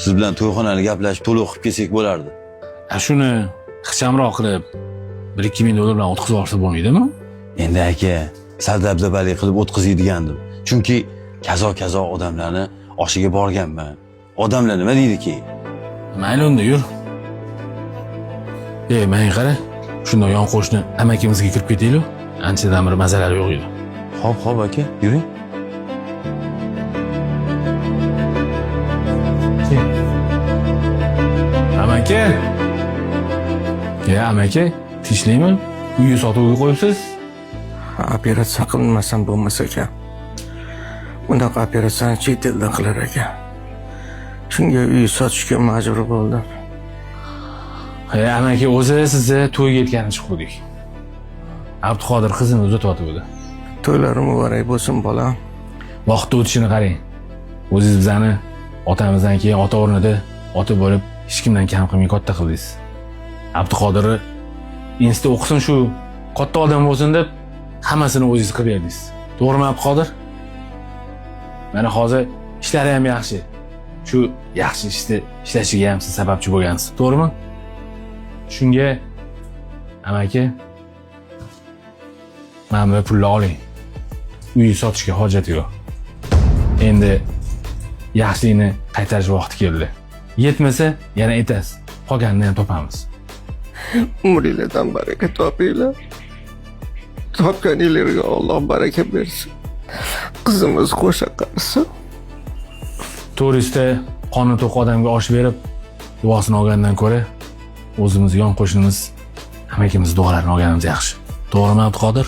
Siz bilan to'yxonani gaplashib to'liq qilib kelsak bo'lardi. Shuni ixchamroq qilib 1-2 ming dollar bilan o'tkazib olsa bo'lmaydimi? Endi aka, sal dabdabali qilib o'tkazadigandim. Chunki kazo odamlarni oshiga borganman. Odamlar nima deydi-ki? Mayli unda yur. Menga qara, shunday yon qo'shni amakimizga kirib ketaylik. Anchadan bir mazalar yo'q edi. Xo'p aka, yuring. Amaki. Amaki, tinchlikmi? Uyni sotuvga qo'yibsiz? Operatsiya qilinmasam bo'lmas ekan. Bunaqa operatsiyani chet elda qilar ekan. Shunga uy sotishga majbur bo'ldim. Amaki, o'zi sizni to'yga yetganini chiqdik. Abduqodir qizini uzatyapti edi. To'ylarim muborak bo'lsin bolam. Vaqt o'tishini qarang. O'zingiz bizani otamizdan keyin ota o'rnida ota bo'lib, hech kimdan kam qilmay katta qildingiz. Abduqodirni institutda o'qisin, shu katta odam bo'lsin deb hammasini o'zingiz qilib berdingiz. To'g'rimi Abduqodir? Mana hozir ishlari ham yaxshi. Shu yaxshi ishda ishlashiga ham siz sababchi bo'lgansiz. To'g'rimi? Shunga amaki, mana bu pulni oling. Uyni sotishga hojat yo'q. Endi yaxshilikni qaytarish vaqti keldi. Yetmasa yana aytasiz. Qolganini ham topamiz. Umringlardan baraka topinglar. Topganinglarga Alloh baraka bersin. Qizimiz qo'sha qarisin. Turistda qoni to'q odamga osh berib, duosini olgandan ko'ra, o'zimiz yon qo'shnimiz amakimiz duolarini olganimiz yaxshi. To'g'rimi Abduqodir?